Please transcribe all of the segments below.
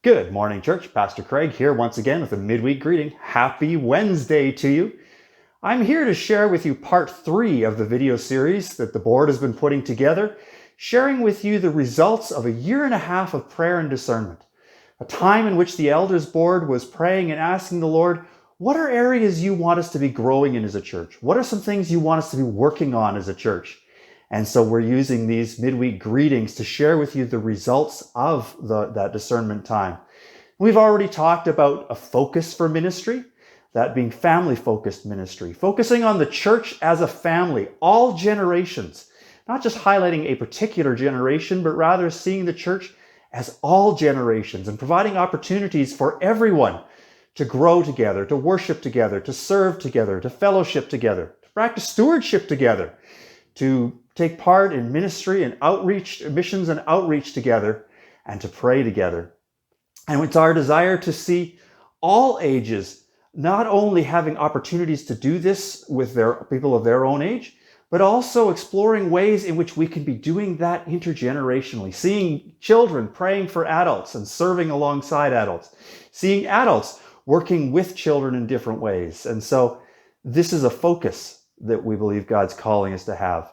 Good morning, church. Pastor Craig here once again with a midweek greeting. Happy Wednesday to you. I'm here to share with you part 3 of the video series that the board has been putting together, sharing with you the results of a year and a half of prayer and discernment, a time in which the elders board was praying and asking the Lord, what are areas you want us to be growing in as a church? What are some things you want us to be working on as a church? And so we're using these midweek greetings to share with you the results of that discernment time. We've already talked about a focus for ministry, that being family-focused ministry, focusing on the church as a family, all generations, not just highlighting a particular generation, but rather seeing the church as all generations and providing opportunities for everyone to grow together, to worship together, to serve together, to fellowship together, to practice stewardship together, to take part in ministry and outreach, missions and outreach together, and to pray together. And it's our desire to see all ages not only having opportunities to do this with their people of their own age, but also exploring ways in which we can be doing that intergenerationally, seeing children praying for adults and serving alongside adults, seeing adults working with children in different ways. And so this is a focus that we believe God's calling us to have.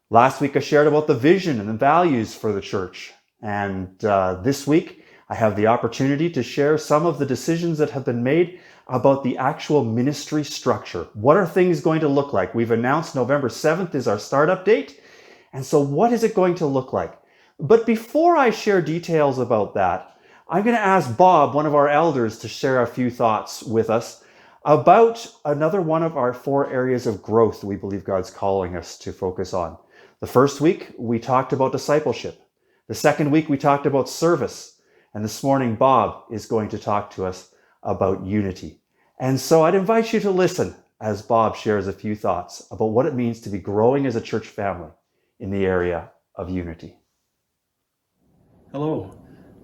Last week I shared about the vision and the values for the church. And this week I have the opportunity to share some of the decisions that have been made about the actual ministry structure. What are things going to look like? We've announced November 7th is our startup date. And so what is it going to look like? But before I share details about that, I'm going to ask Bob, one of our elders, to share a few thoughts with us about another one of our 4 areas of growth we believe God's calling us to focus on. The first week, we talked about discipleship. The second week, we talked about service. And this morning, Bob is going to talk to us about unity. And so I'd invite you to listen as Bob shares a few thoughts about what it means to be growing as a church family in the area of unity. Hello,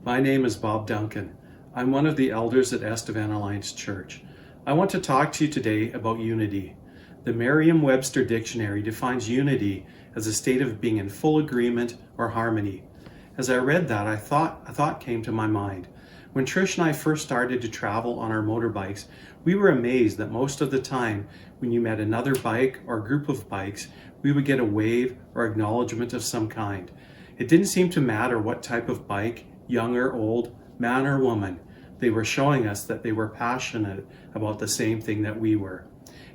my name is Bob Duncan. I'm one of the elders at Estevan Alliance Church. I want to talk to you today about unity. The Merriam-Webster Dictionary defines unity as a state of being in full agreement or harmony. As I read that, a thought came to my mind. When Trish and I first started to travel on our motorbikes, we were amazed that most of the time when you met another bike or group of bikes, we would get a wave or acknowledgement of some kind. It didn't seem to matter what type of bike, young or old, man or woman, they were showing us that they were passionate about the same thing that we were.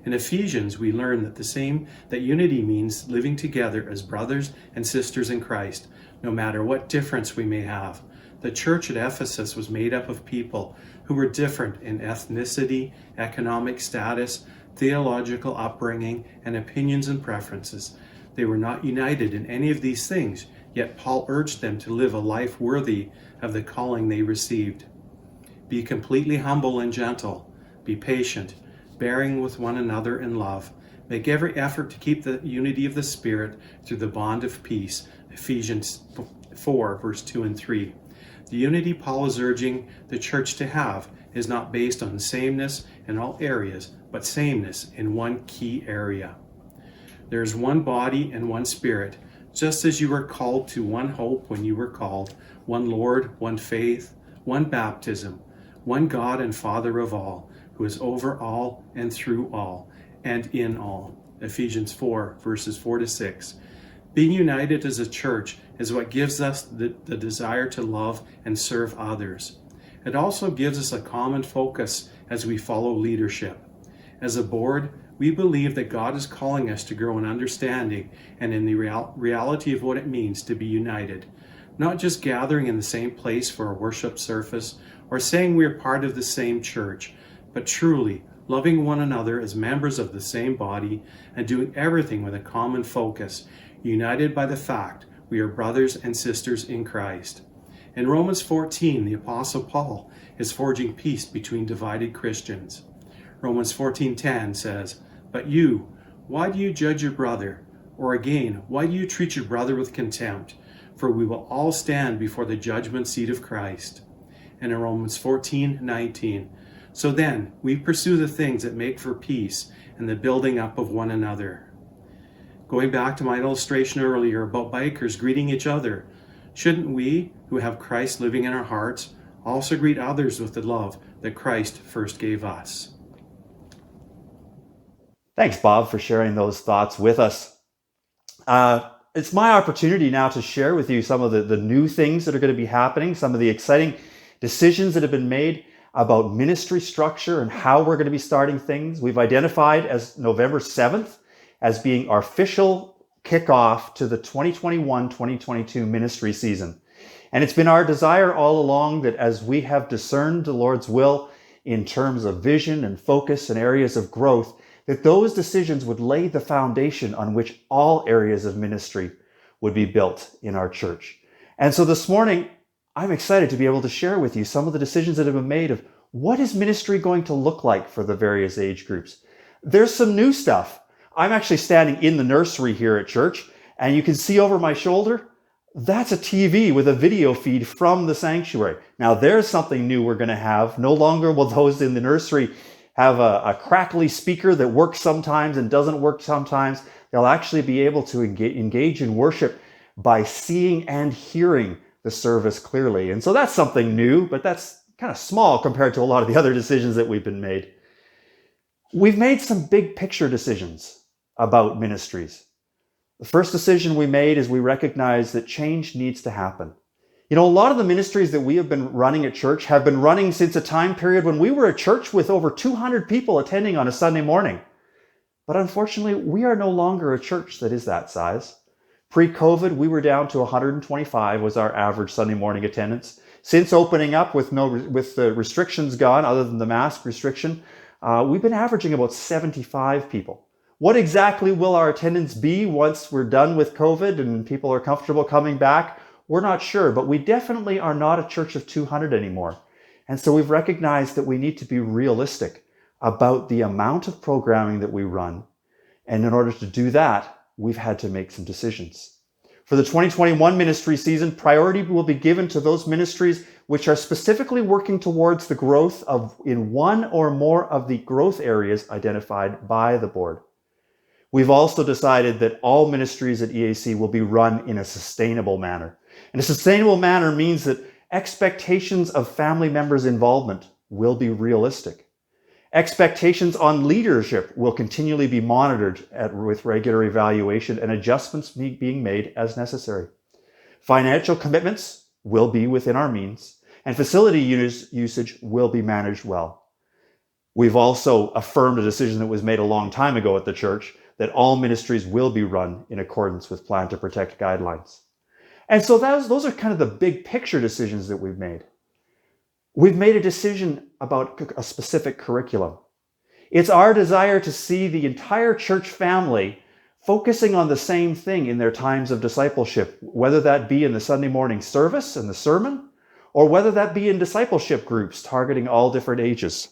In Ephesians, we learn that unity means living together as brothers and sisters in Christ, no matter what difference we may have. The church at Ephesus was made up of people who were different in ethnicity, economic status, theological upbringing, and opinions and preferences. They were not united in any of these things, yet Paul urged them to live a life worthy of the calling they received. Be completely humble and gentle. Be patient, bearing with one another in love. Make every effort to keep the unity of the Spirit through the bond of peace. Ephesians 4, verse 2 and 3. The unity Paul is urging the church to have is not based on sameness in all areas, but sameness in one key area. There is one body and one Spirit, just as you were called to one hope when you were called, one Lord, one faith, one baptism, one God and Father of all, who is over all and through all and in all. Ephesians 4, verses 4 to 6. Being united as a church is what gives us the desire to love and serve others. It also gives us a common focus as we follow leadership. As a board, we believe that God is calling us to grow in understanding and in the reality of what it means to be united. Not just gathering in the same place for a worship service or saying we are part of the same church, but truly loving one another as members of the same body and doing everything with a common focus, united by the fact we are brothers and sisters in Christ. In Romans 14, the Apostle Paul is forging peace between divided Christians. Romans 14:10 says, "But you, why do you judge your brother? Or again, why do you treat your brother with contempt? For we will all stand before the judgment seat of Christ." And in Romans 14:19, "So then, we pursue the things that make for peace and the building up of one another." Going back to my illustration earlier about bikers greeting each other, shouldn't we, who have Christ living in our hearts, Also greet others with the love that Christ first gave us. Thanks, Bob, for sharing those thoughts with us. It's my opportunity now to share with you some of the new things that are going to be happening, some of the exciting decisions that have been made about ministry structure and how we're going to be starting things. We've identified as November 7th as being our official kickoff to the 2021-2022 ministry season. And it's been our desire all along that as we have discerned the Lord's will in terms of vision and focus and areas of growth, that those decisions would lay the foundation on which all areas of ministry would be built in our church. And so this morning, I'm excited to be able to share with you some of the decisions that have been made of what is ministry going to look like for the various age groups. There's some new stuff. I'm actually standing in the nursery here at church, and you can see over my shoulder, that's a TV with a video feed from the sanctuary. Now there's something new we're going to have. No longer will those in the nursery have a crackly speaker that works sometimes and doesn't work sometimes. They'll actually be able to engage in worship by seeing and hearing the service clearly. And so that's something new, but that's kind of small compared to a lot of the other decisions that we've been made. We've made some big picture decisions about ministries. The first decision we made is we recognize that change needs to happen. You know, a lot of the ministries that we have been running at church have been running since a time period when we were a church with over 200 people attending on a Sunday morning. But unfortunately, we are no longer a church that is that size. Pre-COVID, we were down to 125 was our average Sunday morning attendance. Since opening up with the restrictions gone, other than the mask restriction, we've been averaging about 75 people. What exactly will our attendance be once we're done with COVID and people are comfortable coming back? We're not sure, but we definitely are not a church of 200 anymore. And so we've recognized that we need to be realistic about the amount of programming that we run. And in order to do that, we've had to make some decisions. For the 2021 ministry season, priority will be given to those ministries which are specifically working towards the growth in one or more of the growth areas identified by the board. We've also decided that all ministries at EAC will be run in a sustainable manner. And a sustainable manner means that expectations of family members' involvement will be realistic. Expectations on leadership will continually be monitored with regular evaluation and adjustments being made as necessary. Financial commitments will be within our means, and facility usage will be managed well. We've also affirmed a decision that was made a long time ago at the church that all ministries will be run in accordance with Plan to Protect guidelines. And so those are kind of the big picture decisions that we've made. We've made a decision about a specific curriculum. It's our desire to see the entire church family focusing on the same thing in their times of discipleship, whether that be in the Sunday morning service and the sermon, or whether that be in discipleship groups targeting all different ages.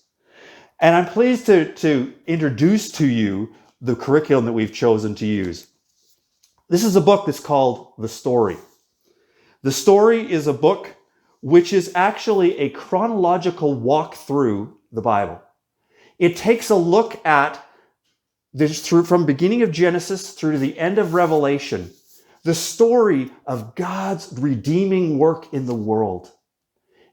And I'm pleased to introduce to you the curriculum that we've chosen to use. This is a book that's called The Story. The Story is a book which is actually a chronological walk through the Bible. It takes a look at this from beginning of Genesis through to the end of Revelation, the story of God's redeeming work in the world.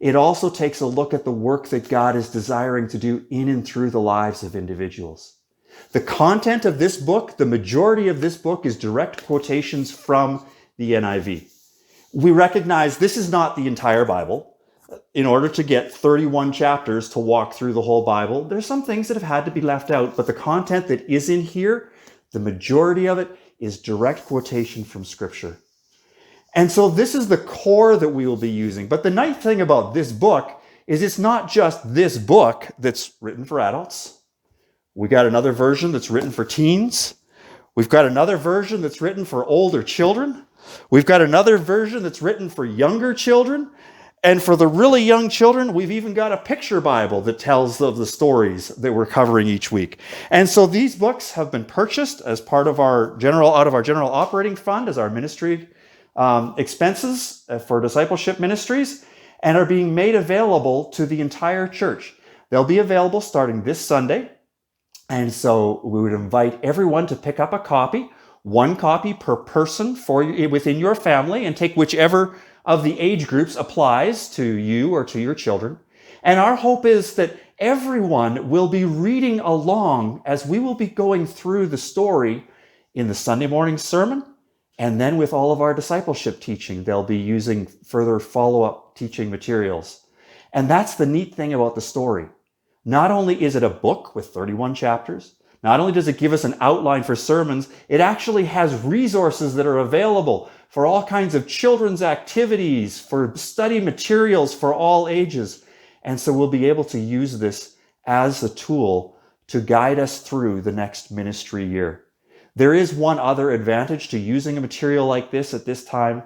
It also takes a look at the work that God is desiring to do in and through the lives of individuals. The content of this book, the majority of this book, is direct quotations from the NIV. We recognize this is not the entire Bible. In order to get 31 chapters to walk through the whole Bible, there's some things that have had to be left out, but the content that is in here, the majority of it is direct quotation from Scripture. And so this is the core that we will be using. But the nice thing about this book is it's not just this book that's written for adults. We got another version that's written for teens. We've got another version that's written for older children. We've got another version that's written for younger children. And for the really young children, we've even got a picture Bible that tells of the stories that we're covering each week. And so these books have been purchased as part of out of our general operating fund as our ministry expenses for discipleship ministries, and are being made available to the entire church. They'll be available starting this Sunday. And so we would invite everyone to pick up a copy, one copy per person within your family, and take whichever of the age groups applies to you or to your children. And our hope is that everyone will be reading along as we will be going through the story in the Sunday morning sermon. And then with all of our discipleship teaching, they'll be using further follow-up teaching materials. And that's the neat thing about the story. Not only is it a book with 31 chapters, not only does it give us an outline for sermons, it actually has resources that are available for all kinds of children's activities, for study materials for all ages. And so we'll be able to use this as a tool to guide us through the next ministry year. There is one other advantage to using a material like this at this time.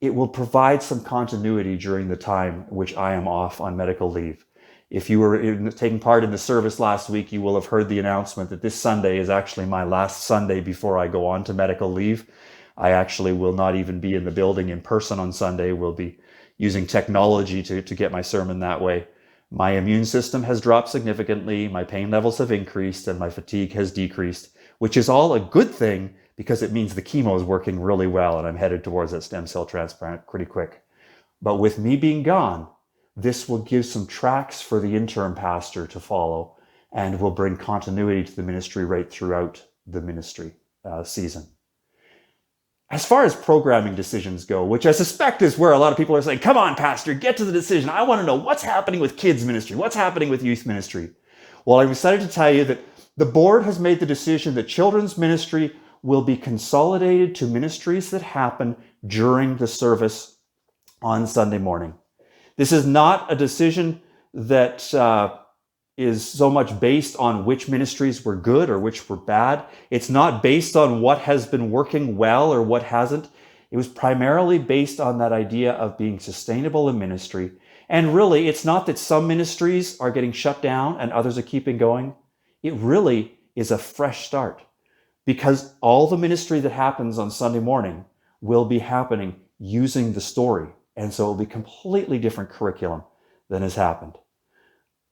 It will provide some continuity during the time which I am off on medical leave. If you were taking part in the service last week, you will have heard the announcement that this Sunday is actually my last Sunday before I go on to medical leave. I actually will not even be in the building in person on Sunday. We'll be using technology to get my sermon that way. My immune system has dropped significantly, my pain levels have increased, and my fatigue has decreased, which is all a good thing because it means the chemo is working really well and I'm headed towards that stem cell transplant pretty quick. But with me being gone, this will give some tracks for the interim pastor to follow and will bring continuity to the ministry right throughout the ministry season. As far as programming decisions go, which I suspect is where a lot of people are saying, come on, pastor, get to the decision. I want to know what's happening with kids ministry. What's happening with youth ministry? Well, I'm excited to tell you that the board has made the decision that children's ministry will be consolidated to ministries that happen during the service on Sunday morning. This is not a decision that is so much based on which ministries were good or which were bad. It's not based on what has been working well or what hasn't. It was primarily based on that idea of being sustainable in ministry. And really, it's not that some ministries are getting shut down and others are keeping going. It really is a fresh start because all the ministry that happens on Sunday morning will be happening using the story. And so it will be completely different curriculum than has happened.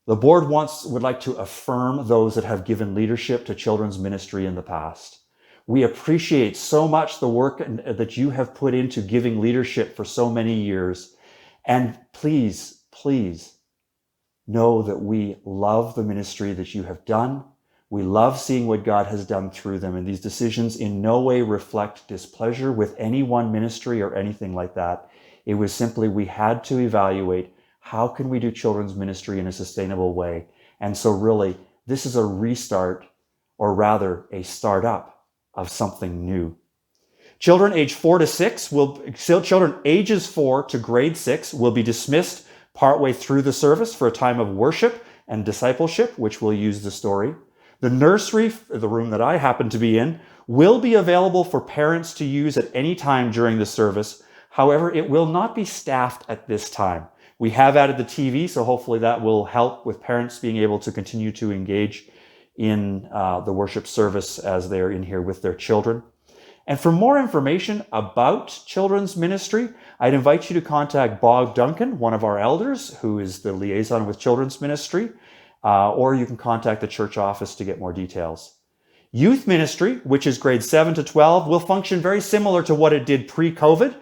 The board would like to affirm those that have given leadership to children's ministry in the past. We appreciate so much the work that you have put into giving leadership for so many years. And please, please know that we love the ministry that you have done. We love seeing what God has done through them. And these decisions in no way reflect displeasure with any one ministry or anything like that. It was simply we had to evaluate how can we do children's ministry in a sustainable way. And so really, this is a restart, or rather a startup of something new. Children ages 4 to grade 6 will be dismissed partway through the service for a time of worship and discipleship, which will use the story. The nursery, the room that I happen to be in, will be available for parents to use at any time during the service. However, it will not be staffed at this time. We have added the TV, so hopefully that will help with parents being able to continue to engage in the worship service as they're in here with their children. And for more information about children's ministry, I'd invite you to contact Bob Duncan, one of our elders, who is the liaison with children's ministry, or you can contact the church office to get more details. Youth ministry, which is grades 7 to 12, will function very similar to what it did pre-COVID.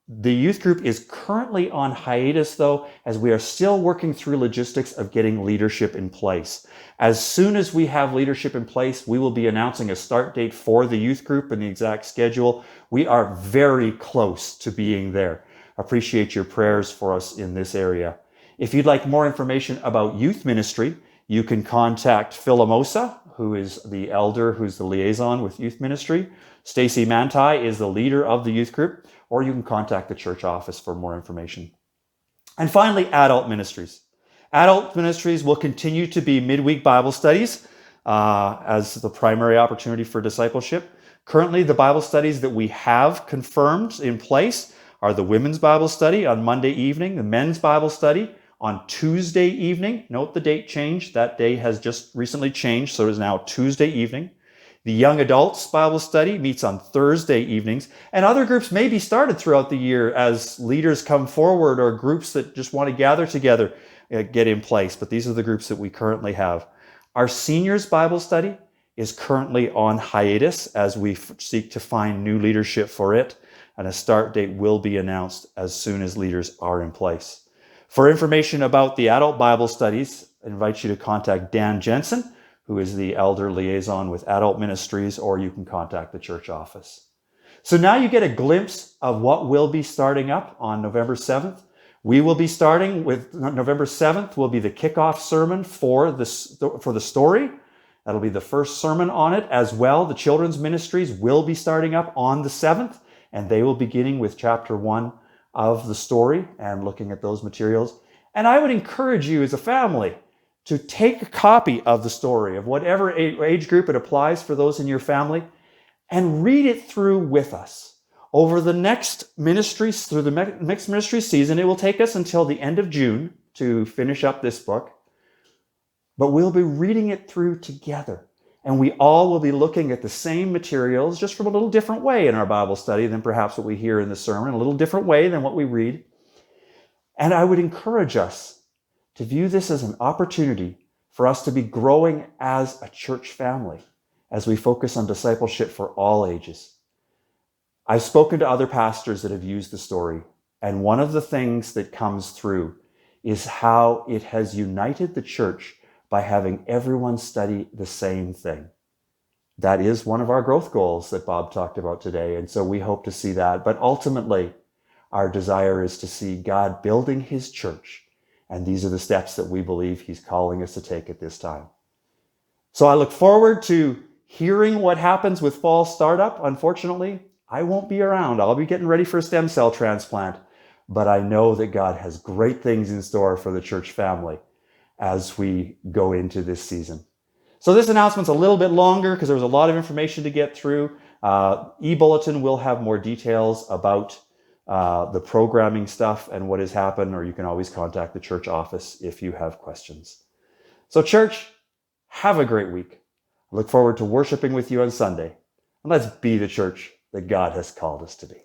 The youth group is currently on hiatus, though, as we are still working through logistics of getting leadership in place. As soon as we have leadership in place, we will be announcing a start date for the youth group and the exact schedule. We are very close to being there. Appreciate your prayers for us in this area. If you'd like more information about youth ministry, you can contact Philomosa, who is the elder, who's the liaison with youth ministry. Stacy Manti is the leader of the youth group, or you can contact the church office for more information. And finally, adult ministries. Adult ministries will continue to be midweek Bible studies as the primary opportunity for discipleship. Currently, the Bible studies that we have confirmed in place are the women's Bible study on Monday evening, the men's Bible study on Tuesday evening. Note the date change. That day has just recently changed, so it is now Tuesday evening. The young adults Bible study meets on Thursday evenings, and other groups may be started throughout the year as leaders come forward or groups that just want to gather together get in place. But these are the groups that we currently have. Our seniors Bible study is currently on hiatus as we seek to find new leadership for it. and a start date will be announced as soon as leaders are in place. For information about the adult Bible studies, I invite you to contact Dan Jensen, who is the elder liaison with adult ministries, or you can contact the church office. So now you get a glimpse of what will be starting up on November 7th. We will be starting with November 7th will be the kickoff sermon for the story. That'll be the first sermon on it as well. The children's ministries will be starting up on the 7th, and they will be beginning with chapter 1 of the story and looking at those materials. And I would encourage you as a family to take a copy of the story of whatever age group it applies for those in your family and read it through with us. Over the next ministries, through the next ministry season, it will take us until the end of June to finish up this book. But we'll be reading it through together. And we all will be looking at the same materials, just from a little different way in our Bible study than perhaps what we hear in the sermon, a little different way than what we read. And I would encourage us to view this as an opportunity for us to be growing as a church family as we focus on discipleship for all ages. I've spoken to other pastors that have used the story, and one of the things that comes through is how it has united the church by having everyone study the same thing. That is one of our growth goals that Bob talked about today, and so we hope to see that. But ultimately, our desire is to see God building his church, and these are the steps that we believe he's calling us to take at this time. So I look forward to hearing what happens with fall startup. Unfortunately, I won't be around. I'll be getting ready for a stem cell transplant, but I know that God has great things in store for the church family as we go into this season. So this announcement's a little bit longer because there was a lot of information to get through. E-Bulletin will have more details about the programming stuff and what has happened, or you can always contact the church office if you have questions. So church, have a great week. I look forward to worshiping with you on Sunday. And let's be the church that God has called us to be.